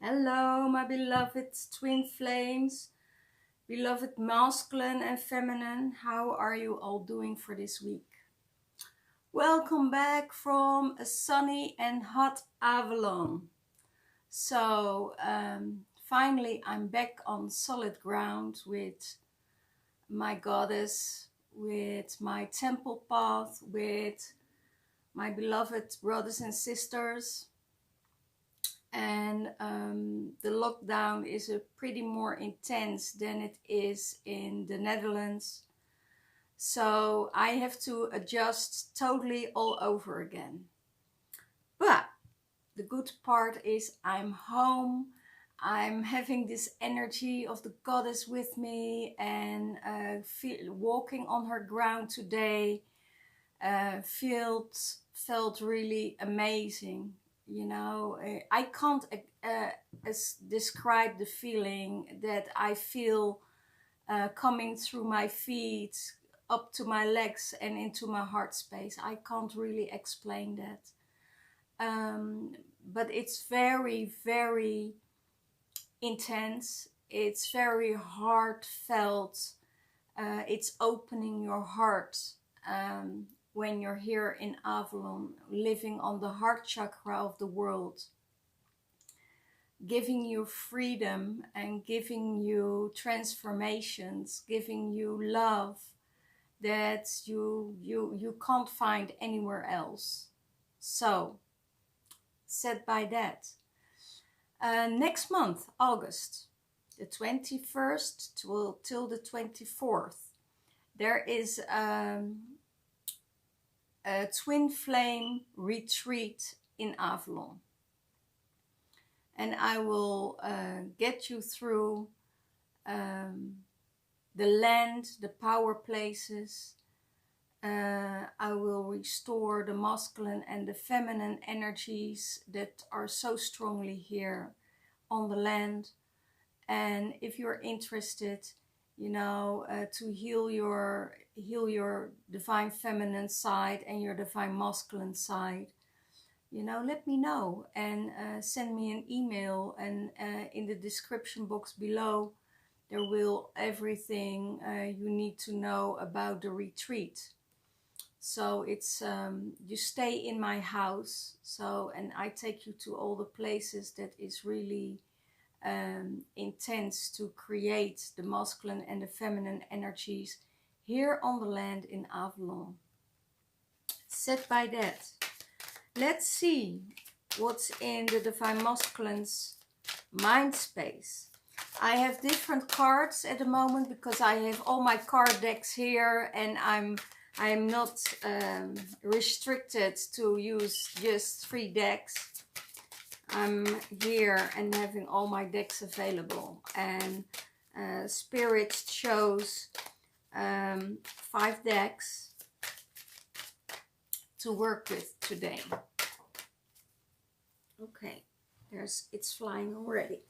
Hello, my beloved twin flames, beloved masculine and feminine. How are you all doing for this week? Welcome back from a sunny and hot Avalon. So, finally, I'm back on solid ground with my goddess, with my temple path, with my beloved brothers and sisters. And the lockdown is a pretty more intense than it is in the Netherlands. So I have to adjust totally all over again. But the good part is I'm home. I'm having this energy of the goddess with me, and walking on her ground today felt really amazing. You know, I can't describe the feeling that I feel coming through my feet, up to my legs and into my heart space. I can't really explain that. But it's very, very intense. It's very heartfelt. It's opening your heart. When you're here in Avalon, living on the heart chakra of the world, giving you freedom and giving you transformations, giving you love that you can't find anywhere else. So, said by that, next month, August, the 21st till the 24th, there is a TwinFlame retreat in Avalon, and I will get you through the land, the power places. I will restore the masculine and the feminine energies that are so strongly here on the land. And if you're interested, you know, to heal your divine feminine side and your divine masculine side, you know, let me know and send me an email. And in the description box below, there will everything you need to know about the retreat. So it's you stay in my house. So, and I take you to all the places that is really intense to create the masculine and the feminine energies here on the land in Avalon. Set by that, let's see what's in the divine masculine's mind space. I have different cards at the moment because I have all my card decks here, and I'm not restricted to use just 3 decks. I'm here and having all my decks available, and Spirit chose 5 decks to work with today. Okay, it's flying already.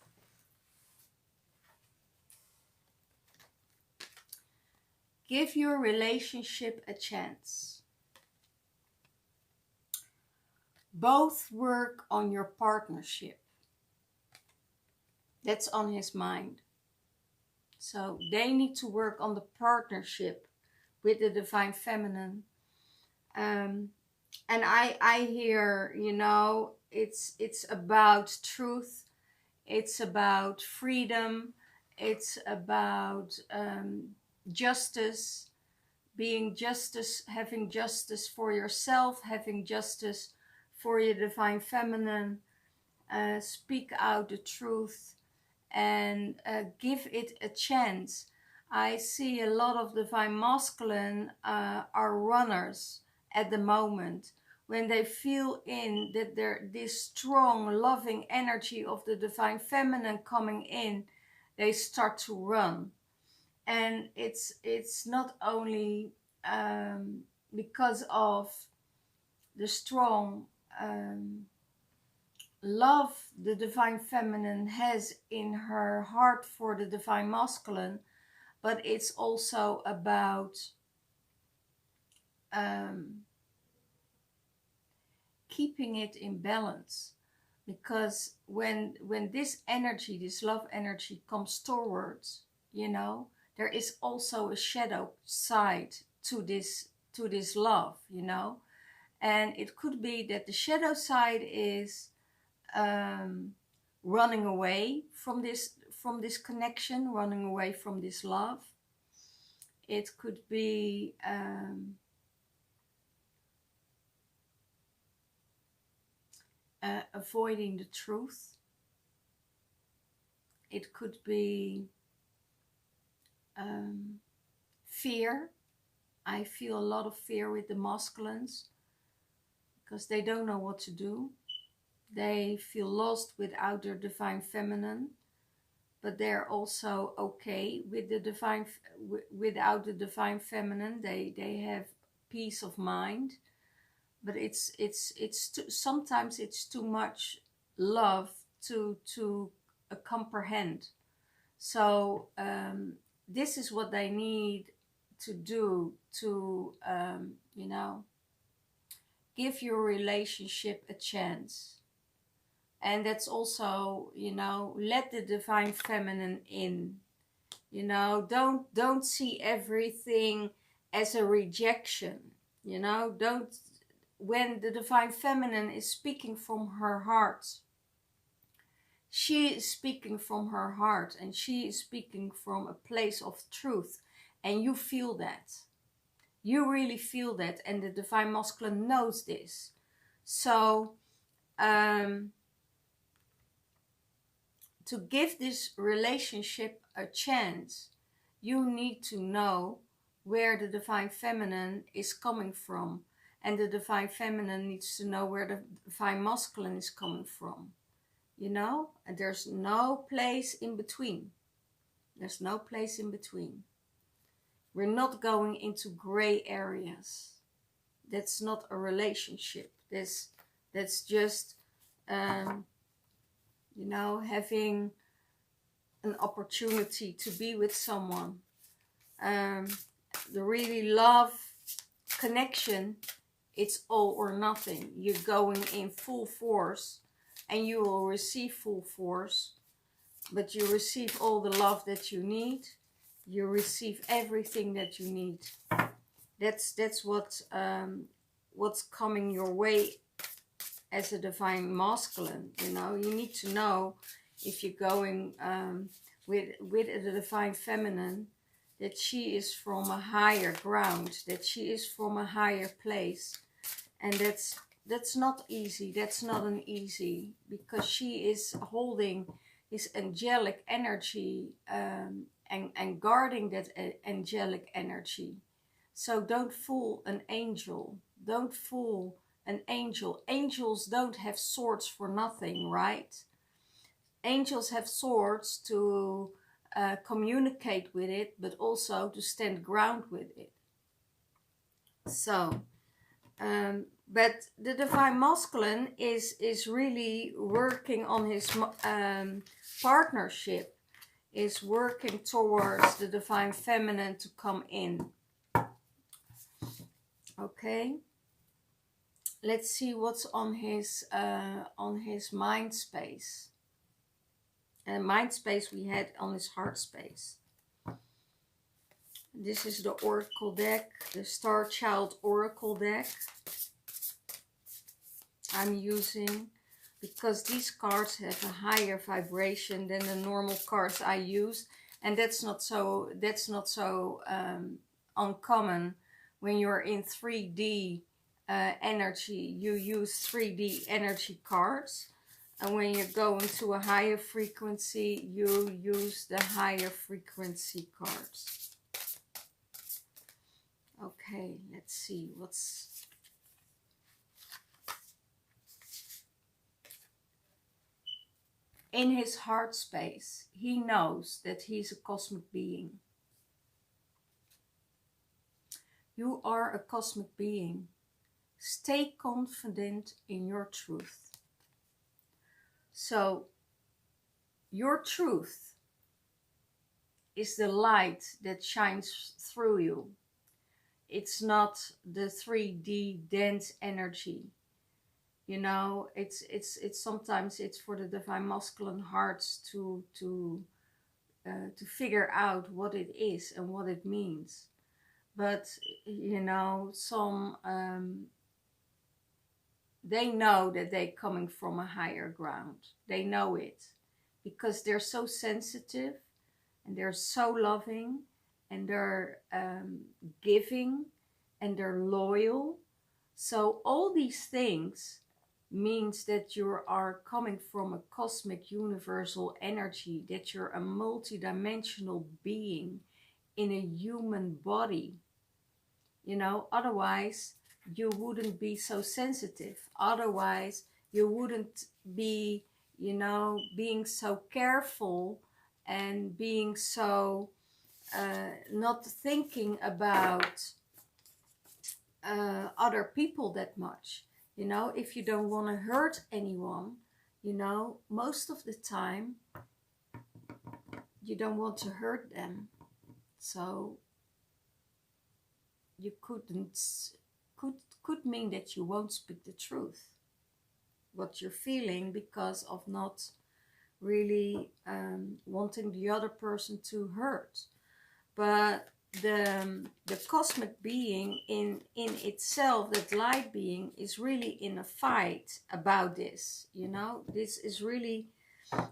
Give your relationship a chance. Both work on your partnership. That's on his mind. So they need to work on the partnership with the divine feminine. And I hear, you know, it's about truth. It's about freedom. It's about justice, being justice, having justice for yourself, having justice for your divine feminine. Speak out the truth and give it a chance. I see a lot of divine masculine are runners at the moment. When they feel in that there this strong loving energy of the divine feminine coming in, they start to run. And it's not only because of the strong love the divine feminine has in her heart for the divine masculine, but it's also about keeping it in balance. Because when this energy, this love energy comes towards, you know, there is also a shadow side to this love, you know. And it could be that the shadow side is running away from this connection, running away from this love. It could be avoiding the truth. It could be fear. I feel a lot of fear with the masculines because they don't know what to do. They feel lost without their divine feminine, but they're also okay with the divine, without the divine feminine. They have peace of mind, but sometimes it's too much love to comprehend. So this is what they need to do to you know, give your relationship a chance. And that's also, you know, let the divine feminine in. You know, don't see everything as a rejection. You know, don't, when the divine feminine is speaking from her heart, she is speaking from her heart, and she is speaking from a place of truth, and you feel that. You really feel that, and the divine masculine knows this. So to give this relationship a chance, you need to know where the divine feminine is coming from, and the divine feminine needs to know where the divine masculine is coming from. You know, and there's no place in between. There's no place in between. We're not going into gray areas. That's not a relationship. That's just you know, having an opportunity to be with someone. The really love connection, it's all or nothing. You're going in full force and you will receive full force, but you receive all the love that you need. You receive everything that you need. That's what's coming your way as a divine masculine. You know, you need to know, if you're going with a divine feminine, that she is from a higher ground, that she is from a higher place. And that's not easy. That's not an easy, because she is holding this angelic energy and guarding that angelic energy. So don't fool an angel. Don't fool an angel. Angels don't have swords for nothing, right? Angels have swords to communicate with it, but also to stand ground with it. So, but the divine masculine is really working on his partnership, is working towards the divine feminine to come in. Okay, let's see what's on his mind space. And mind space we had on his heart space. This is the Oracle deck, the Star Child Oracle deck I'm using, because these cards have a higher vibration than the normal cards I use, and that's not so uncommon. When you're in 3D energy, you use 3D energy cards. And when you go into a higher frequency, you use the higher frequency cards. Okay, let's see what's... In his heart space, he knows that he's a cosmic being. You are a cosmic being. Stay confident in your truth. So, your truth is the light that shines through you. It's not the 3D dense energy. You know, it's sometimes it's for the divine masculine hearts to figure out what it is and what it means. But you know, some they know that they're coming from a higher ground. They know it because they're so sensitive and they're so loving and they're giving and they're loyal. So all these things means that you are coming from a cosmic universal energy, that you're a multidimensional being in a human body. You know, otherwise you wouldn't be so sensitive. Otherwise you wouldn't be, you know, being so careful and being so not thinking about other people that much. You know, if you don't want to hurt anyone, you know, most of the time you don't want to hurt them. So you could mean that you won't speak the truth, what you're feeling, because of not really wanting the other person to hurt. But the cosmic being in itself, that light being, is really in a fight about this. You know, this is really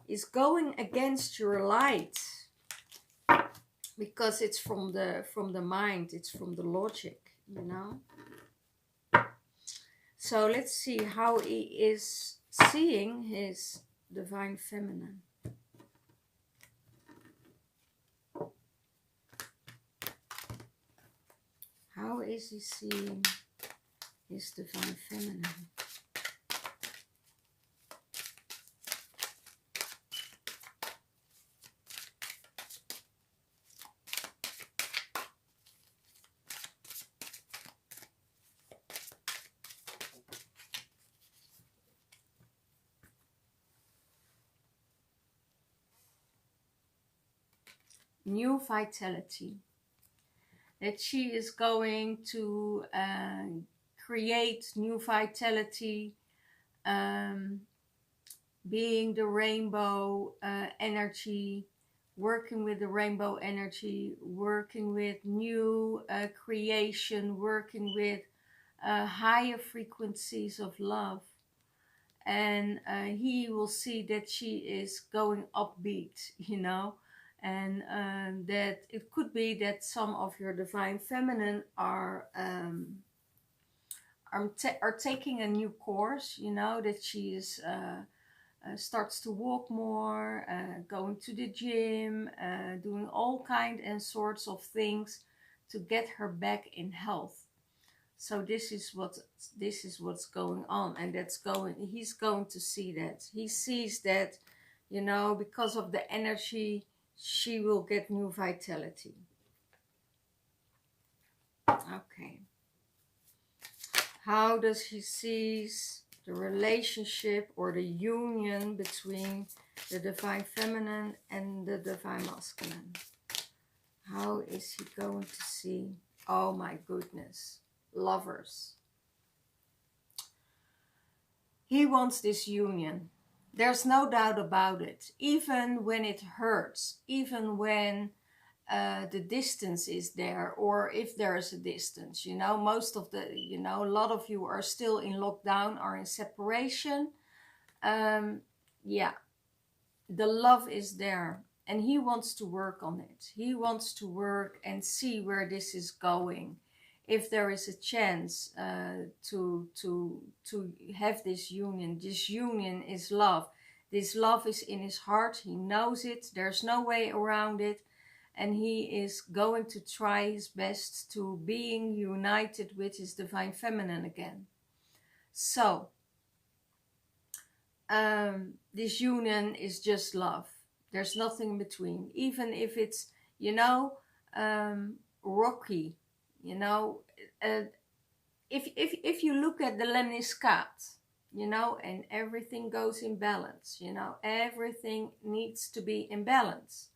is going against your light, because it's from the mind, it's from the logic, you know. So let's see how he is seeing his divine feminine. How is he seeing his divine feminine? New vitality. That she is going to create new vitality, being the rainbow energy, working with the rainbow energy, working with new creation, working with higher frequencies of love. And he will see that she is going upbeat, you know, and that it could be that some of your divine feminine are taking a new course, you know, that she is starts to walk more, going to the gym, doing all kind and sorts of things to get her back in health. So this is what's going on, and he's going to see that. He sees that, you know, because of the energy, she will get new vitality. Okay. How does he see the relationship or the union between the divine feminine and the divine masculine? How is he going to see? Oh my goodness. Lovers. He wants this union. There's no doubt about it. Even when it hurts, even when the distance is there, or if there is a distance, you know, most of the, you know, a lot of you are still in lockdown, are in separation. Yeah, the love is there, and he wants to work on it. He wants to work and see where this is going. If there is a chance to have this union. This union is love. This love is in his heart. He knows it. There's no way around it. And he is going to try his best to being united with his divine feminine again. So, this union is just love. There's nothing in between. Even if it's, you know, rocky, you know, if you look at the lemniscate, you know, and everything goes in balance, you know, everything needs to be in balance.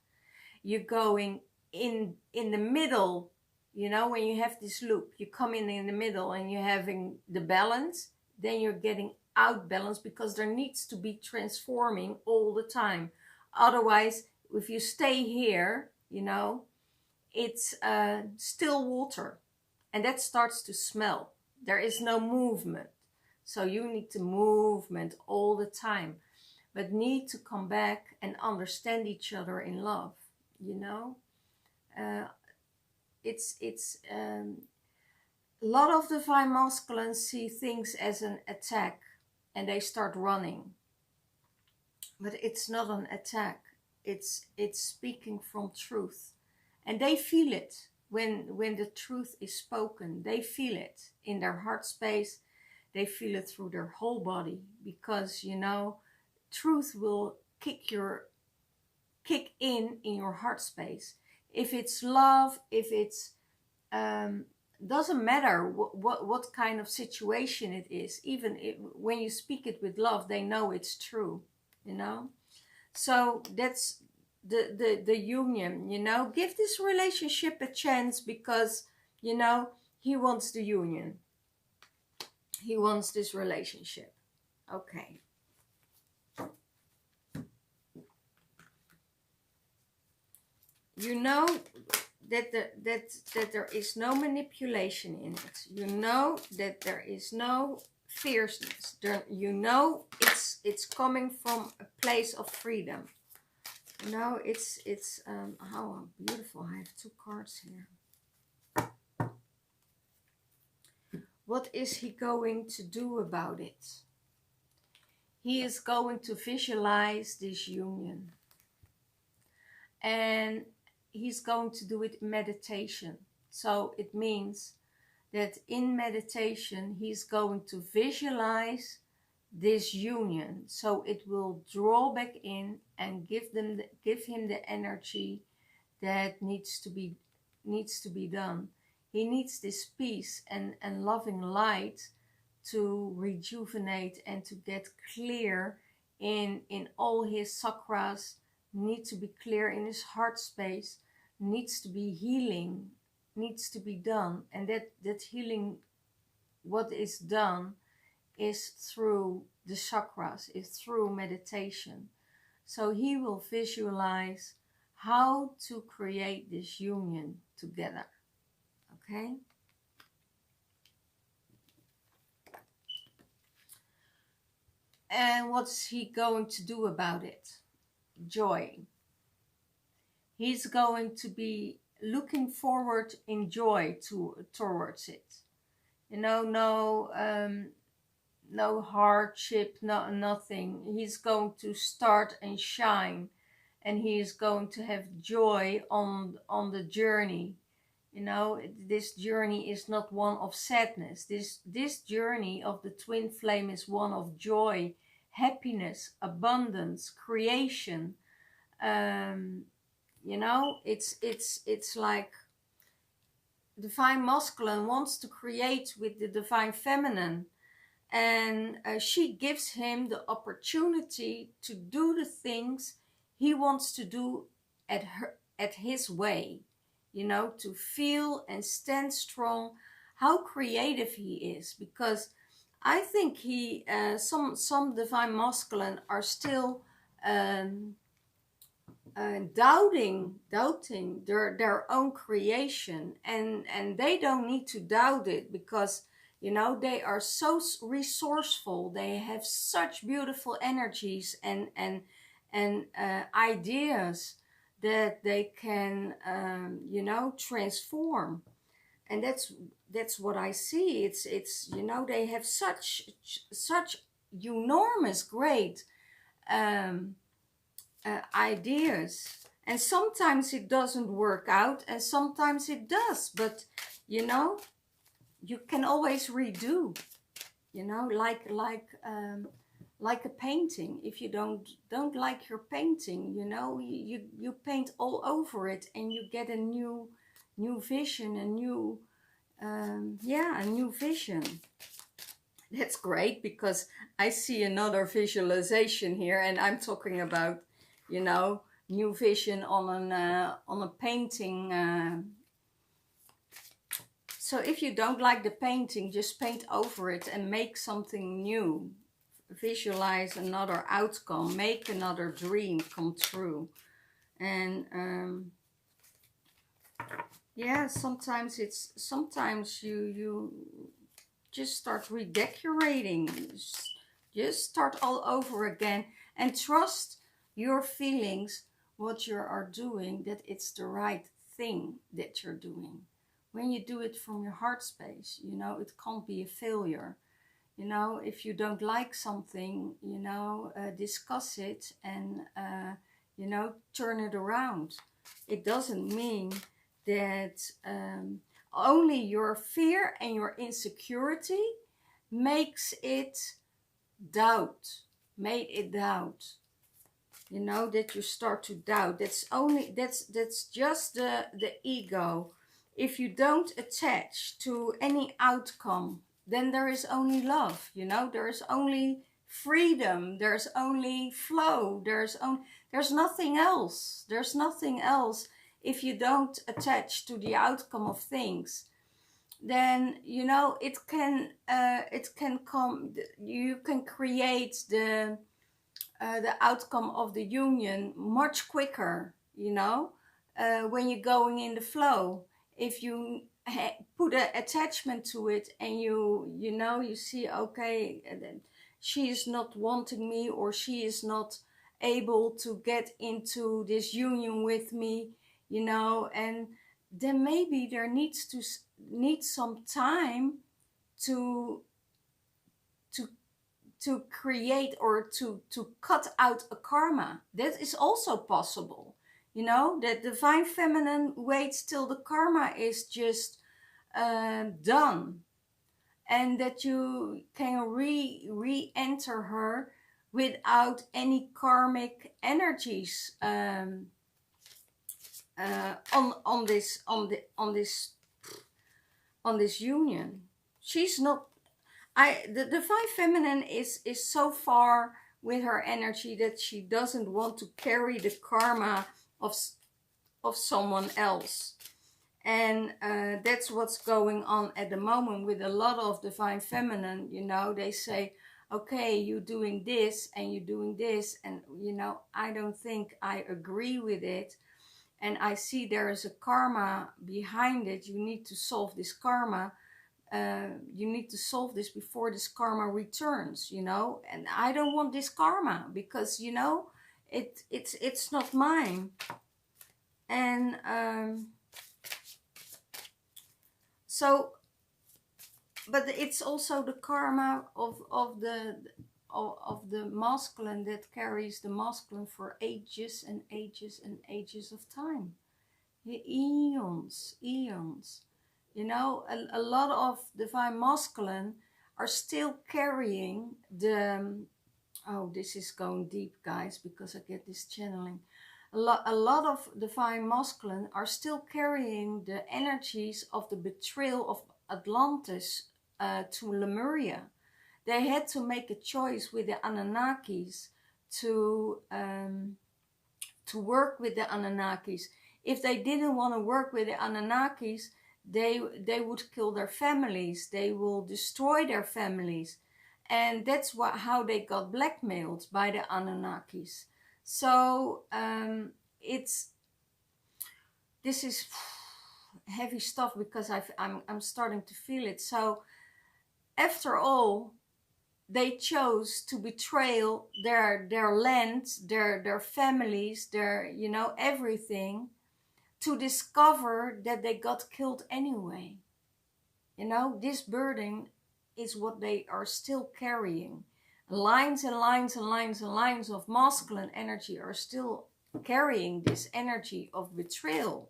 You're going in the middle, you know, when you have this loop, you come in the middle and you're having the balance, then you're getting out balance, because there needs to be transforming all the time. Otherwise, if you stay here, you know, it's still water, and that starts to smell. There is no movement. So you need to movement all the time, but need to come back and understand each other in love, you know. It's a lot of divine masculines see things as an attack and they start running. But it's not an attack. It's speaking from truth. And they feel it when the truth is spoken. They feel it in their heart space. They feel it through their whole body, because, you know, truth will kick in your heart space. If it's love, if it's doesn't matter what kind of situation it is. Even when you speak it with love, they know it's true, you know. So that's the union, you know. Give this relationship a chance, because, you know, he wants the union. He wants this relationship. Okay. You know that there is no manipulation in it. You know that there is no fierceness. You know it's coming from a place of freedom. You know, it's how beautiful. I have two cards here. What is he going to do about it? He is going to visualize this union. And he's going to do it in meditation. So it means that in meditation, he's going to visualize this union. So it will draw back in and give him the energy that needs to be done. He needs this peace and loving light to rejuvenate and to get clear in all his chakras, need to be clear in his heart space, needs to be healing, needs to be done. And that healing, what is done, is through the chakras, is through meditation. So he will visualize how to create this union together. Okay? And what's he going to do about it? Joy. He's going to be looking forward in joy towards it. You know, no hardship, nothing. He's going to start and shine, and he is going to have joy on the journey. You know, this journey is not one of sadness. This journey of the twin flame is one of joy, happiness, abundance, creation. You know, it's like divine masculine wants to create with the divine feminine, and she gives him the opportunity to do the things he wants to do at his way. You know, to feel and stand strong. How creative he is, because I think he some divine masculine are still doubting their own creation, and they don't need to doubt it, because, you know, they are so resourceful. They have such beautiful energies and ideas that they can you know, transform. And that's what I see. It's you know, they have such enormous great ideas, and sometimes it doesn't work out and sometimes it does, but, you know, you can always redo, you know, like a painting. If you don't like your painting, you know, you paint all over it and you get a new vision, a new a new vision. That's great, because I see another visualization here, and I'm talking about, you know, new vision on a painting. So if you don't like the painting, just paint over it and make something new visualize another outcome, make another dream come true. And yeah, sometimes you just start redecorating, just start all over again, and trust your feelings, what you are doing, that it's the right thing that you're doing. When you do it from your heart space, you know, it can't be a failure. You know, if you don't like something, you know, discuss it and you know, turn it around. It doesn't mean that only your fear and your insecurity makes it doubt, made it doubt. You know, that you start to doubt. That's just the ego. If you don't attach to any outcome, then there is only love. You know, there is only freedom. There's only flow. There's nothing else. There's nothing else. If you don't attach to the outcome of things, then you know it can come. You can create the outcome of the union much quicker, you know, when you're going in the flow. If you put an attachment to it and you know, you see, okay, she is not wanting me, or she is not able to get into this union with me, you know, and then maybe there needs some time to to to create, or to cut out a karma. That is also possible. You know, that divine feminine waits till the karma is just done, and that you can re-enter her without any karmic energies on this union. She's not. The divine feminine is so far with her energy that she doesn't want to carry the karma of someone else. And that's what's going on at the moment with a lot of divine feminine. You know, they say, okay, you're doing this and you're doing this, and you know, I don't think I agree with it, and I see there is a karma behind it. You need to solve this karma. You need to solve this before this karma returns, you know. And I don't want this karma, because you know, it's not mine. And so, but it's also the karma of the masculine that carries the masculine for ages and ages and ages of time. Eons. You know, a lot of divine masculine are still carrying the, oh, this is going deep, guys, because I get this channeling. A lot of divine masculine are still carrying the energies of the betrayal of Atlantis to Lemuria. They had to make a choice with the Anunnakis to work with the Anunnakis. If they didn't want to work with the Anunnakis, they would kill their families. They will destroy their families. And that's how they got blackmailed by the Anunnakis. So this is heavy stuff, because I'm starting to feel it. So after all, they chose to betray their land, their families, their, you know, everything, to discover that they got killed anyway. You know, this burden is what they are still carrying. Lines and lines and lines and lines of masculine energy are still carrying this energy of betrayal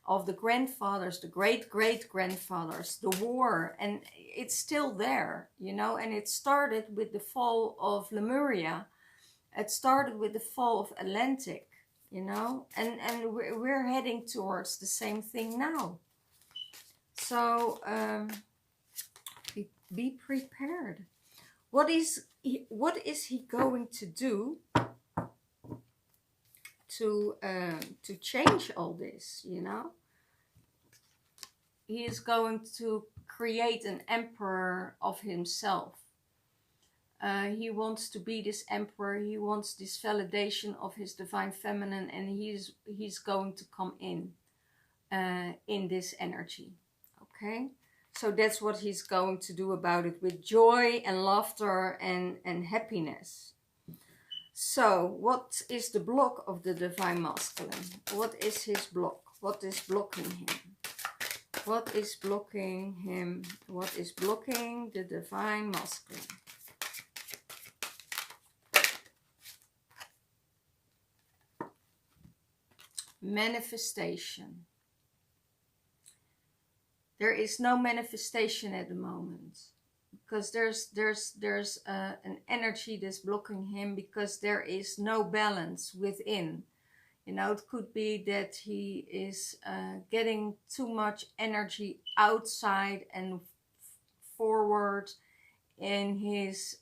of the grandfathers, the great-great-grandfathers, the war, and it's still there, you know. And it started with the fall of Lemuria. It started with the fall of Atlantic, you know, and we're heading towards the same thing now. So be prepared. What is he going to do to change all this, you know? He is going to create an emperor of himself. He wants to be this emperor. He wants this validation of his divine feminine, and he's going to come in this energy. Okay, so that's what he's going to do about it, with joy and laughter and happiness. So what is the block of the divine masculine? What is his block? What is blocking him? What is blocking him? What is blocking the divine masculine? Manifestation. There is no manifestation at the moment, because there's an energy that's blocking him, because there is no balance within. You know, it could be that he is getting too much energy outside and forward in his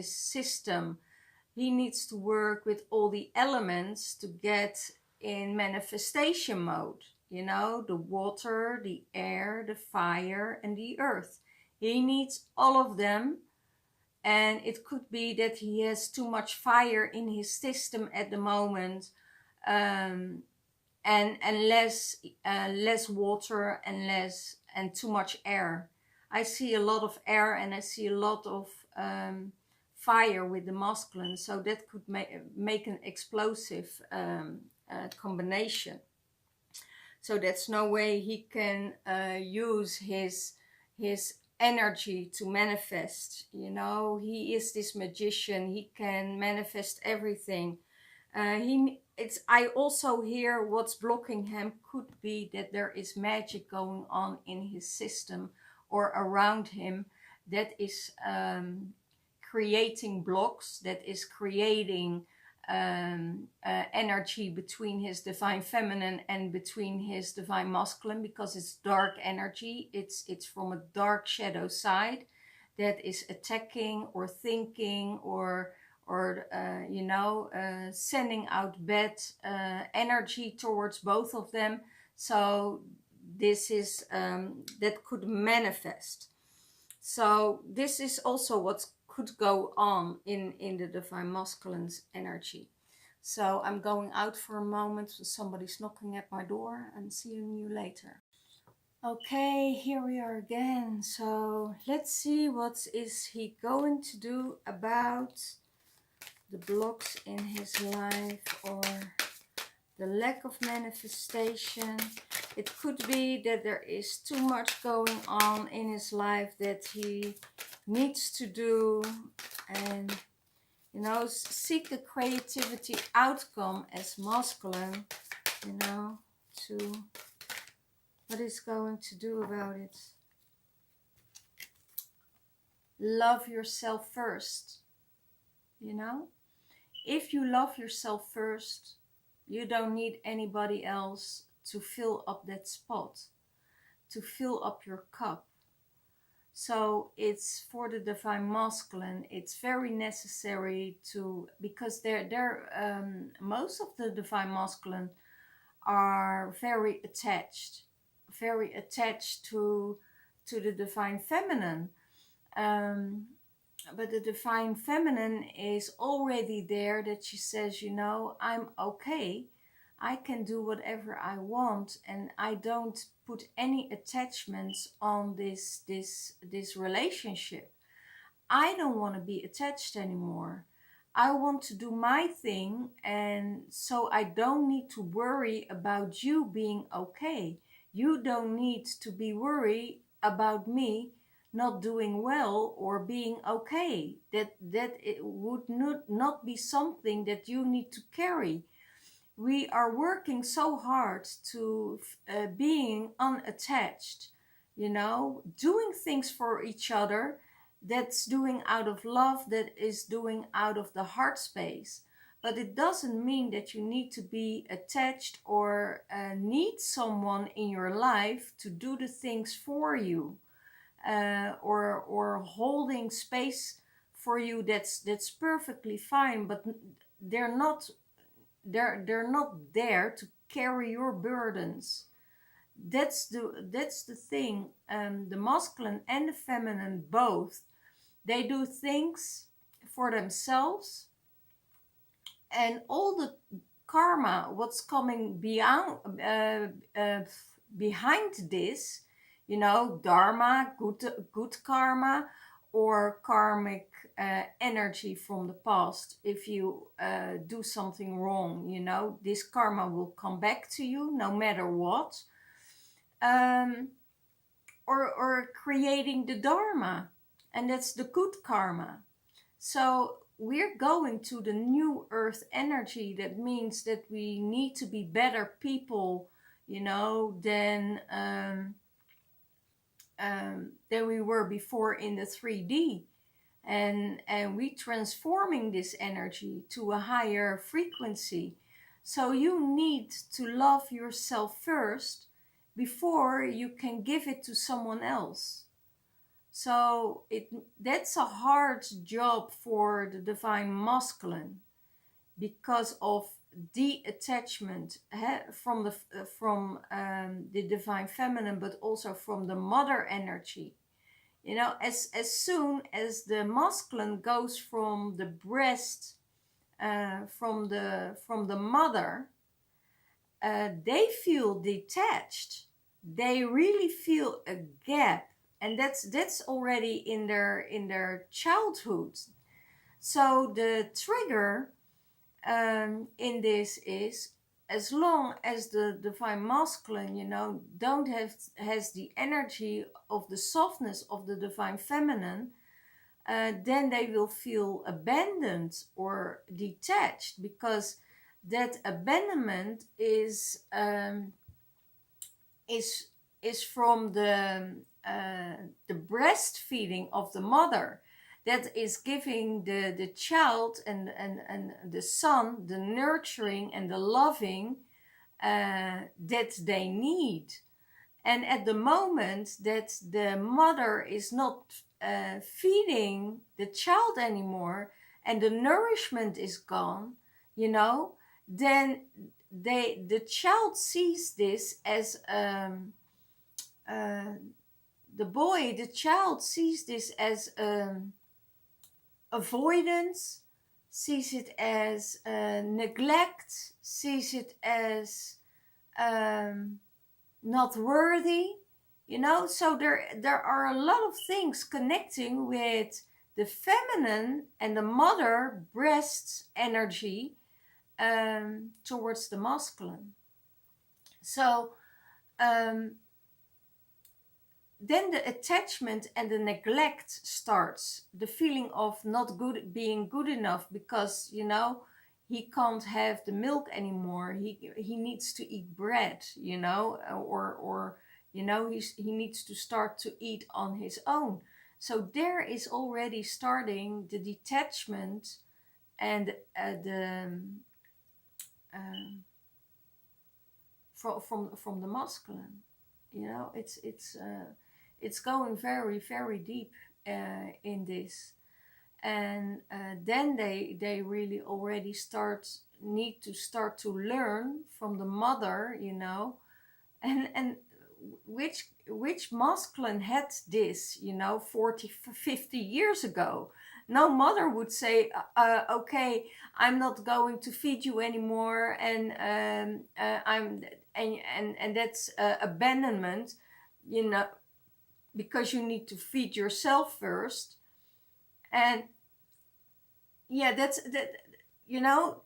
system. He needs to work with all the elements to get in manifestation mode. You know, the water, the air, the fire, and the earth. He needs all of them. And it could be that he has too much fire in his system at the moment, and less water and too much air. I see a lot of air and I see a lot of fire with the masculine, so that could make an explosive combination. So that's no way he can use his energy to manifest. You know, he is this magician. He can manifest everything. I also hear what's blocking him could be that there is magic going on in his system or around him that is creating blocks, that is creating energy between his divine feminine and between his divine masculine, because it's dark energy. It's from a dark shadow side that is attacking or thinking or sending out bad energy towards both of them. So this is that could manifest. So this is also what could go on in the divine masculine's energy. So I'm going out for a moment. Somebody's knocking at my door, and seeing you later. Okay, here we are again. So let's see, what is he going to do about the blocks in his life or the lack of manifestation. It could be that there is too much going on in his life that he needs to do, and you know, seek a creativity outcome as masculine, you know, to what he's going to do about it. Love yourself first. You know, if you love yourself first, you don't need anybody else to fill up that spot, to fill up your cup. So it's for the divine masculine, it's very necessary to, because most of the divine masculine are very attached to the divine feminine. But the divine feminine is already there, that she says, you know, I'm okay. I can do whatever I want, and I don't put any attachments on this relationship. I don't want to be attached anymore. I want to do my thing, and so I don't need to worry about you being okay. You don't need to be worried about me not doing well or being okay. That it would not be something that you need to carry. We are working so hard to being unattached, you know, doing things for each other, that's doing out of love, that is doing out of the heart space. But it doesn't mean that you need to be attached or need someone in your life to do the things for you, or holding space for you. That's perfectly fine, but they're not there to carry your burdens. That's the thing. The masculine and the feminine both, They do things for themselves, and all the karma, what's coming beyond, behind this, you know, dharma, good karma, or karmic energy from the past. If you do something wrong, you know, this karma will come back to you no matter what. Um, or creating the dharma, and that's the good karma. So we're going to the new earth energy. That means that we need to be better people, you know, than we were before in the 3D. And we transforming this energy to a higher frequency. So you need to love yourself first before you can give it to someone else. So that's a hard job for the divine masculine, because of detachment from the divine feminine, but also from the mother energy. You know, as soon as the masculine goes from the breast, from the mother, they feel detached. They really feel a gap, and that's already in their childhood. So the trigger in this is, as long as the divine masculine, you know, don't has the energy of the softness of the divine feminine, then they will feel abandoned or detached, because that abandonment is is from the breastfeeding of the mother, that is giving the child and the son the nurturing and the loving that they need. And at the moment that the mother is not feeding the child anymore, and the nourishment is gone, you know, then the child sees this as uh, the child sees this as avoidance, sees it as neglect, sees it as not worthy, you know. So there are a lot of things connecting with the feminine and the mother breast energy towards the masculine. So um, then the attachment and the neglect starts, the feeling of not good, being good enough, because, you know, he can't have the milk anymore, he needs to eat bread, you know, or you know, he needs to start to eat on his own. So there is already starting the detachment and um, from the masculine. You know, it's going very, very deep in this. And then they really already need to start to learn from the mother, you know. And which masculine had this, you know, 40 50 years ago? No mother would say, okay, I'm not going to feed you anymore, and I'm and that's abandonment, you know, because you need to feed yourself first. And yeah, that's that, you know,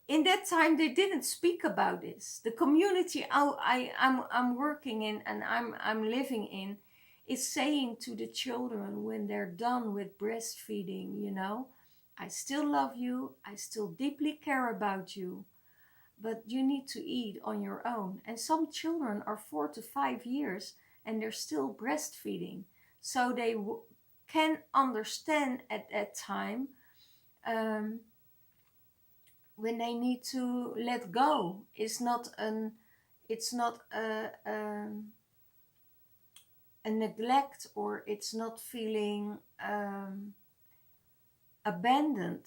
in that time they didn't speak about this. The community I'm working in, and I'm living in, is saying to the children when they're done with breastfeeding, you know, I still love you, I still deeply care about you, but you need to eat on your own. And some children are 4 to 5 years and they're still breastfeeding, so they can understand at that time um, when they need to let go. It's not a neglect, or it's not feeling abandoned.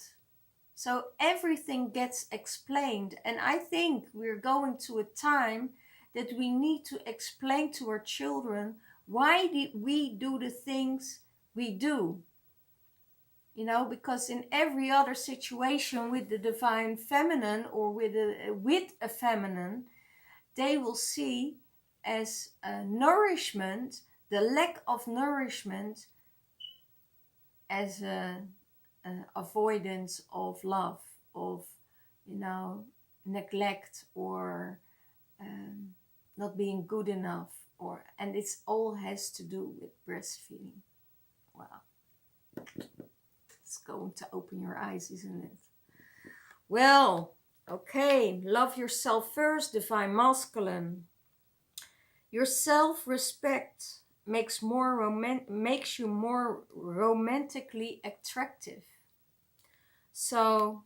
So everything gets explained, and I think we're going to a time that we need to explain to our children why did we do the things we do. You know, because in every other situation with the divine feminine or with a feminine, they will see as nourishment, the lack of nourishment, as a avoidance of love, of, you know, neglect, or not being good enough, or, and it's all has to do with breastfeeding. Wow, it's going to open your eyes, isn't it? Well, okay, love yourself first, divine masculine. Your self-respect makes makes you more romantically attractive. So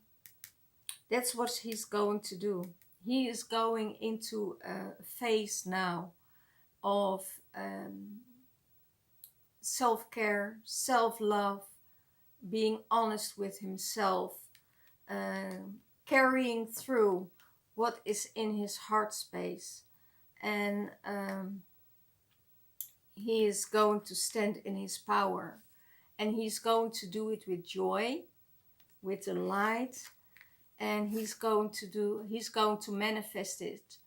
that's what he's going to do. He is going into a phase now of self-care, self-love, being honest with himself, carrying through what is in his heart space, and he is going to stand in his power, and he's going to do it with joy, with the light, and he's going to manifest it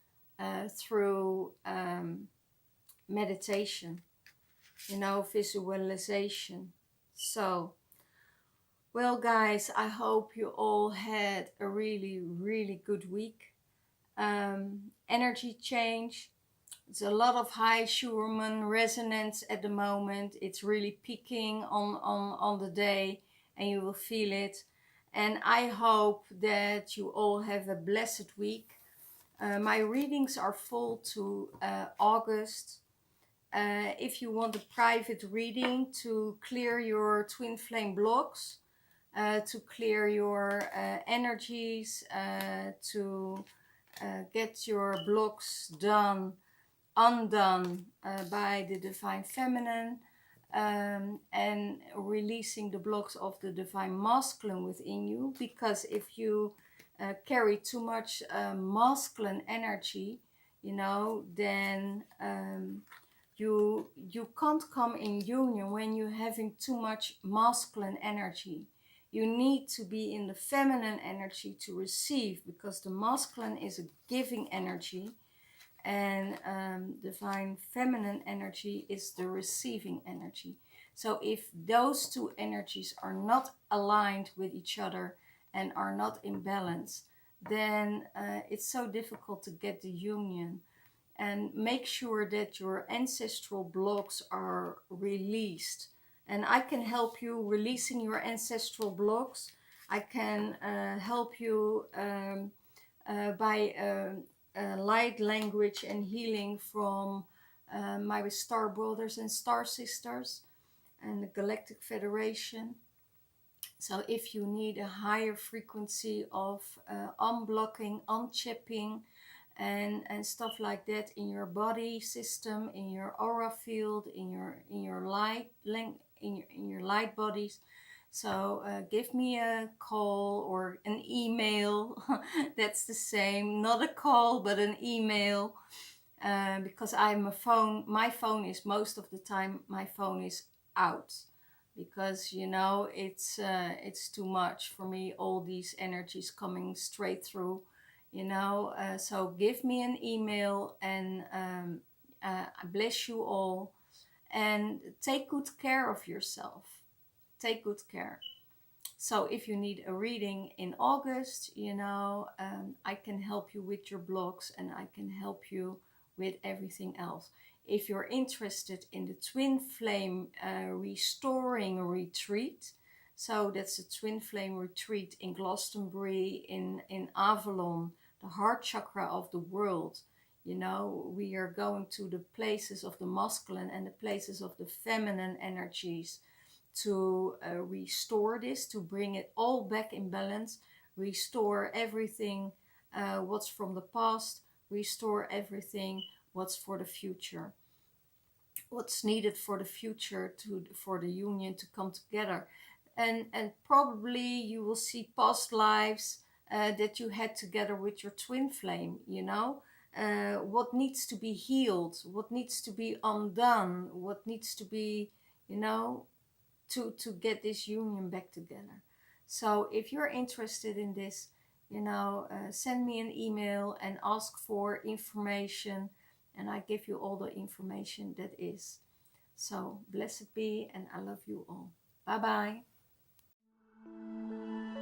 through meditation, you know, visualization. So, well, guys, I hope you all had a really, really good week. Energy change. It's a lot of high Schumann resonance at the moment. It's really peaking on the day, and you will feel it. And I hope that you all have a blessed week. My readings are full to August. If you want a private reading to clear your twin flame blocks, to clear your energies, to get your blocks undone by the divine feminine, and releasing the blocks of the divine masculine within you. Because if you carry too much masculine energy, you know, then you can't come in union when you're having too much masculine energy. You need to be in the feminine energy to receive, because the masculine is a giving energy, and divine feminine energy is the receiving energy. So if those two energies are not aligned with each other and are not in balance, then it's so difficult to get the union. And make sure that your ancestral blocks are released. And I can help you releasing your ancestral blocks. I can help you by light language and healing from my star brothers and star sisters and the Galactic Federation. So if you need a higher frequency of unblocking, unchipping, and stuff like that in your body system, in your aura field, in your light in your light bodies, so give me a call or an email. That's the same, not a call but an email, because my phone is most of the time, my phone is out, because you know it's too much for me, all these energies coming straight through, you know. So give me an email, and I bless you all, and take good care of yourself. Take good care. So if you need a reading in August, you know, I can help you with your blocks, and I can help you with everything else. If you're interested in the Twin Flame Restoring Retreat, so that's the Twin Flame Retreat in Glastonbury, in Avalon, the heart chakra of the world. You know, we are going to the places of the masculine and the places of the feminine energies to restore this, to bring it all back in balance, restore everything what's from the past, restore everything what's for the future, what's needed for the future, for the union to come together. And probably you will see past lives that you had together with your twin flame, you know. What needs to be healed, what needs to be undone, what needs to be, you know, to get this union back together. So if you're interested in this, send me an email and ask for information, and I give you all the information that is. So blessed be, and I love you all. Bye bye.